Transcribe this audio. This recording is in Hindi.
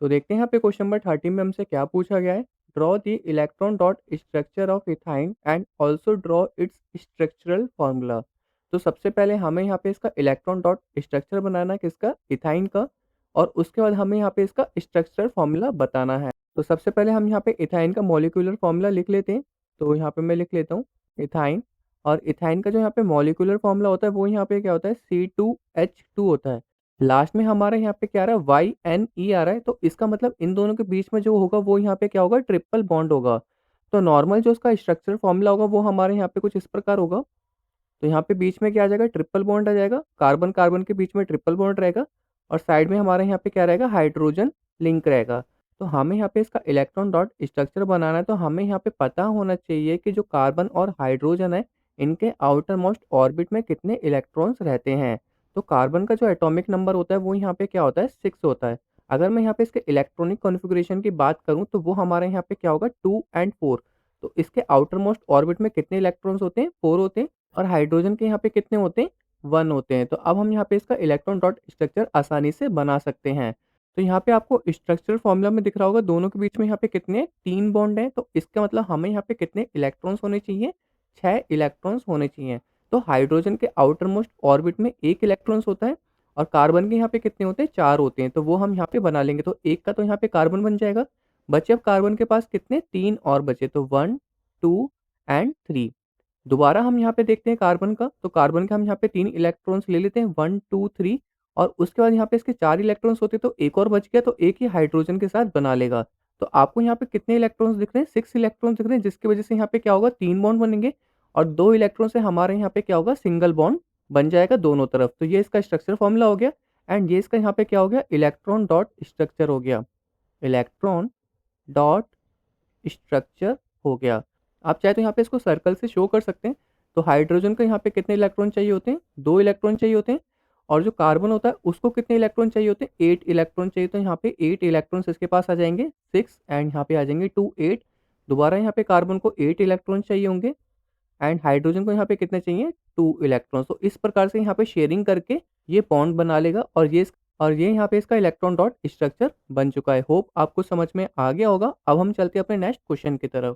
तो देखते हैं यहाँ पे क्वेश्चन नंबर 30 में हमसे क्या पूछा गया है। Draw the electron dot structure of ethyne and also draw it's structural formula. तो सबसे पहले हमें यहाँ पे इसका इलेक्ट्रॉन डॉट स्ट्रक्चर बनाना है किसका, इथाइन का। और उसके बाद हमें यहाँ पे इसका स्ट्रक्चरल फॉर्मूला बताना है। तो सबसे पहले हम यहाँ पे इथाइन का मॉलिक्यूलर फॉर्मूला लिख लेते हैं। तो यहाँ पे मैं लिख लेता हूँ इथाइन। और इथाइन का जो यहाँ पे मॉलिक्यूलर फॉर्मूला होता है वो यहाँ पे क्या होता है, C2H2 होता है। लास्ट में हमारे यहाँ पे क्या आ रहा है, YNE आ रहा है। तो इसका मतलब इन दोनों के बीच में जो होगा वो यहाँ पे क्या होगा, ट्रिपल बॉन्ड होगा। तो नॉर्मल जो उसका स्ट्रक्चरल फॉर्मूला होगा वो हमारे यहाँ पे कुछ इस प्रकार होगा। तो यहाँ पे बीच में क्या आ जाएगा, ट्रिपल बॉन्ड आ जाएगा, कार्बन कार्बन के बीच में ट्रिपल बॉन्ड रहेगा। और साइड में हमारे यहाँ पे क्या रहेगा, हाइड्रोजन लिंक रहेगा। तो हमें यहाँ पे इसका इलेक्ट्रॉन डॉट स्ट्रक्चर बनाना है। तो हमें यहाँ पे पता होना चाहिए कि जो कार्बन और हाइड्रोजन है इनके आउटर मोस्ट ऑर्बिट में कितने इलेक्ट्रॉन्स रहते हैं। तो कार्बन का जो एटॉमिक नंबर होता है वो यहाँ पे क्या होता है, 6 होता है। अगर मैं यहाँ पे इसके इलेक्ट्रॉनिक कॉन्फ़िगरेशन की बात करूँ तो वो हमारे यहाँ पे क्या होगा, 2 एंड 4। तो इसके आउटर मोस्ट ऑर्बिट में कितने इलेक्ट्रॉन्स होते हैं, 4 होते हैं। और हाइड्रोजन के यहाँ पे कितने होते हैं, 1 होते हैं। तो अब हम यहाँ पे इसका इलेक्ट्रॉन डॉट स्ट्रक्चर आसानी से बना सकते हैं। तो यहाँ पे आपको स्ट्रक्चरल फॉर्मूला में दिख रहा होगा दोनों के बीच में यहाँ पे कितने, 3 बॉन्ड हैं। तो इसका मतलब हमें यहाँ पे कितने इलेक्ट्रॉन्स होने चाहिए, 6 इलेक्ट्रॉन्स होने चाहिए। तो हाइड्रोजन के आउटर मोस्ट ऑर्बिट में 1 इलेक्ट्रॉन्स होता है। और कार्बन के यहाँ पे कितने होते हैं, 4 होते हैं। तो वो हम यहाँ पे बना लेंगे। तो एक का तो यहाँ पे कार्बन बन जाएगा। बचे अब कार्बन के पास कितने, 3 और बचे। तो 1 2 एंड 3। दोबारा हम यहाँ पे देखते हैं कार्बन का। तो कार्बन के हम यहाँ पे 3 इलेक्ट्रॉन्स ले लेते हैं, 1 2 3। और उसके बाद यहाँ पे इसके 4 इलेक्ट्रॉन्स होते, तो एक और बच गया। तो एक ही हाइड्रोजन के साथ बना लेगा। तो आपको यहाँ पे कितने इलेक्ट्रॉन्स दिख रहे हैं, 6 इलेक्ट्रॉन्स दिख रहे हैं। जिसकी वजह से यहाँ पे क्या होगा, 3 बॉन्ड बनेंगे। और 2 इलेक्ट्रॉन से हमारे यहाँ पे क्या होगा, सिंगल बॉन्ड बन जाएगा दोनों तरफ। तो ये इसका स्ट्रक्चर फॉर्मूला हो गया। एंड ये इसका यहाँ पे क्या हो गया, इलेक्ट्रॉन डॉट स्ट्रक्चर हो गया। इलेक्ट्रॉन डॉट स्ट्रक्चर हो गया। आप चाहे तो यहाँ पे इसको सर्कल से शो कर सकते हैं। तो हाइड्रोजन को यहाँ पे कितने इलेक्ट्रॉन चाहिए होते हैं, 2 इलेक्ट्रॉन चाहिए होते हैं। और जो कार्बन होता है उसको कितने इलेक्ट्रॉन चाहिए होते हैं, 8 इलेक्ट्रॉन चाहिए। तो यहाँ पे 8 इलेक्ट्रॉन्स इसके पास आ जाएंगे, 6 एंड यहाँ पे आ जाएंगे 2 8। दोबारा यहाँ पे कार्बन को 8 इलेक्ट्रॉन चाहिए होंगे। एंड हाइड्रोजन को यहाँ पे कितने चाहिए, 2 इलेक्ट्रॉन्स। तो इस प्रकार से यहाँ पे शेयरिंग करके ये बॉन्ड बना लेगा। और ये यहाँ पे इसका इलेक्ट्रॉन डॉट स्ट्रक्चर बन चुका है। होप आपको समझ में आ गया होगा। अब हम चलते हैं अपने नेक्स्ट क्वेश्चन की तरफ।